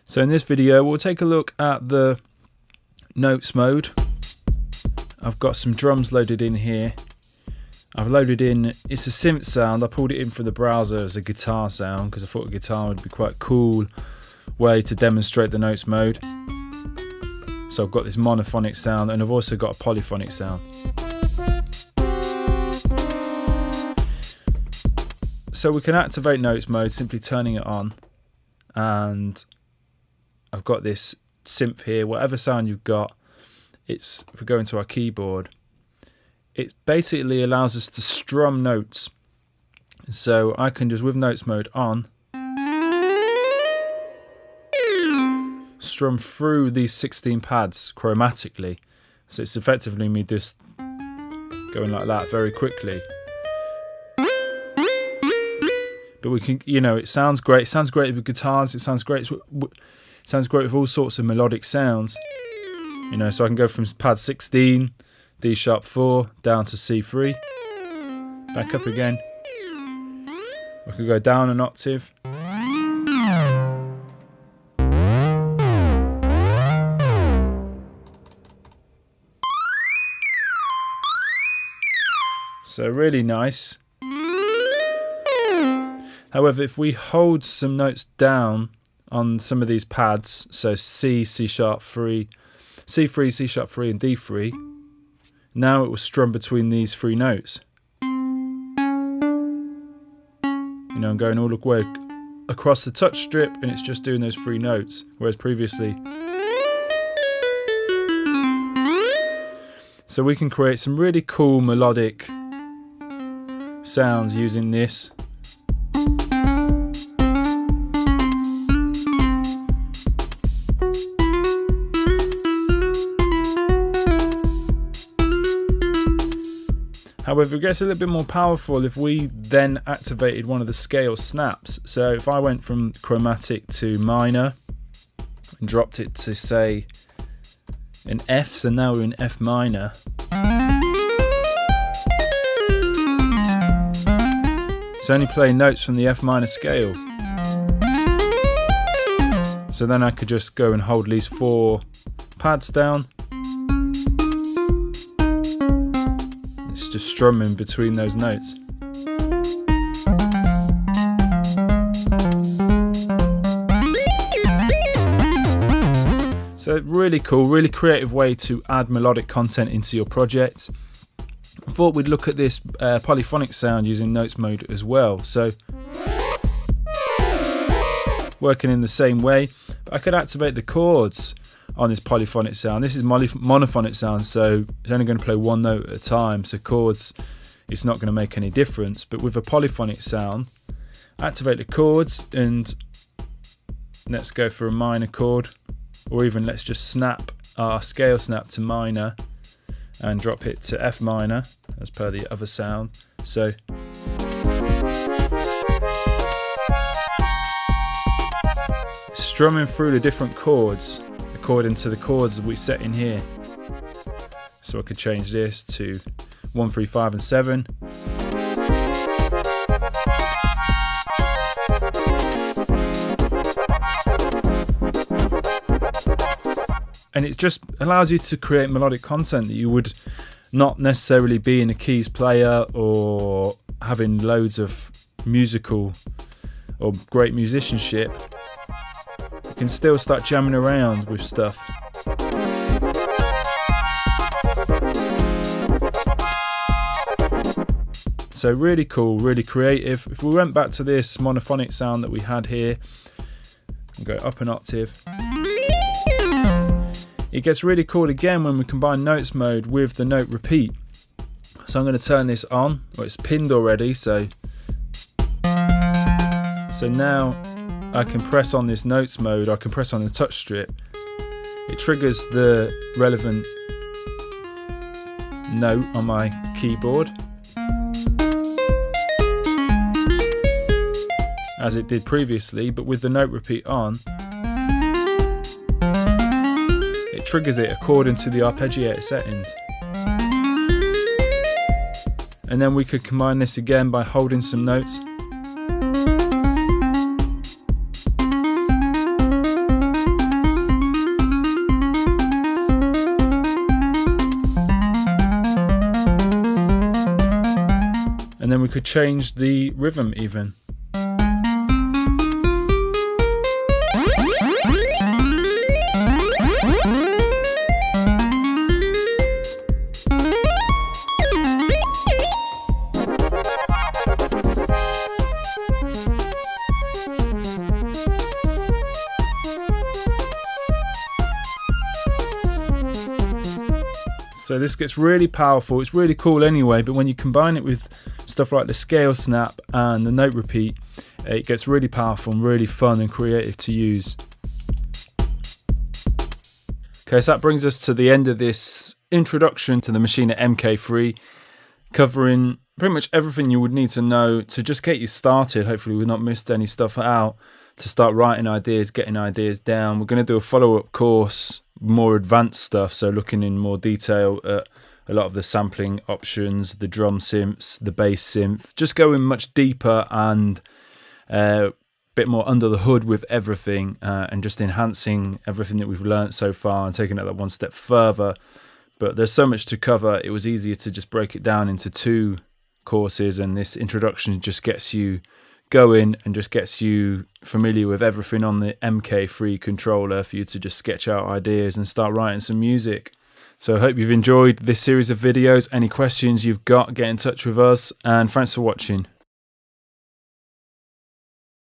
So in this video we'll take a look at the notes mode. I've got some drums loaded in here. I've loaded in, it's a synth sound, I pulled it in from the browser as a guitar sound because I thought a guitar would be quite a cool way to demonstrate the notes mode. So I've got this monophonic sound and I've also got a polyphonic sound. So we can activate notes mode simply turning it on, and I've got this synth here, whatever sound you've got, if we go into our keyboard, it basically allows us to strum notes. So I can just, with notes mode on, strum through these 16 pads chromatically. So it's effectively me just going like that very quickly. But we can, it sounds great. It sounds great with guitars. It sounds great with all sorts of melodic sounds. So I can go from pad 16, D sharp 4, down to C3, back up again. I could go down an octave. So really nice. However, if we hold some notes down on some of these pads, so C, C sharp 3, C3, C sharp 3 and D3, now it will strum between these three notes. I'm going all the way across the touch strip and it's just doing those three notes, whereas previously. So we can create some really cool melodic sounds using this. However, it gets a little bit more powerful if we then activated one of the scale snaps. So if I went from chromatic to minor and dropped it to, say, an F, so now we're in F minor. It's only playing notes from the F minor scale. So then I could just go and hold these 4 pads down. It's just strumming between those notes. So really cool, really creative way to add melodic content into your project. I thought we'd look at this polyphonic sound using notes mode as well. So working in the same way, but I could activate the chords on this polyphonic sound. This is monophonic sound, so it's only going to play one note at a time, so chords, it's not going to make any difference. But with a polyphonic sound, activate the chords and let's go for a minor chord, or even let's just snap our scale snap to minor and drop it to F minor as per the other sound. So strumming through the different chords according to the chords that we set in here. So I could change this to 1, 3, 5 and 7. And it just allows you to create melodic content that you would not necessarily be in a keys player or having loads of musical or great musicianship. You can still start jamming around with stuff. So really cool, really creative. If we went back to this monophonic sound that we had here and go up an octave, it gets really cool again when we combine notes mode with the note repeat. So I'm going to turn this on. Well, it's pinned already, so now I can press on this notes mode, I can press on the touch strip. It triggers the relevant note on my keyboard, as it did previously, but with the note repeat on, it triggers it according to the arpeggiator settings. And then we could combine this again by holding some notes. could change the rhythm even. So this gets really powerful. It's really cool anyway, but when you combine it with stuff like the scale snap and the note repeat, it gets really powerful and really fun and creative to use. Okay, so that brings us to the end of this introduction to the Maschine MK3, covering pretty much everything you would need to know to just get you started. Hopefully we've not missed any stuff out to start writing ideas, getting ideas down. We're going to do a follow-up course, more advanced stuff, so looking in more detail at a lot of the sampling options, the drum synths, the bass synth, just going much deeper and a bit more under the hood with everything, and just enhancing everything that we've learned so far and taking it that one step further. But there's so much to cover, it was easier to just break it down into 2 courses, and this introduction just gets you going and just gets you familiar with everything on the MK3 controller for you to just sketch out ideas and start writing some music. So I hope you've enjoyed this series of videos. Any questions you've got, get in touch with us, and thanks for watching.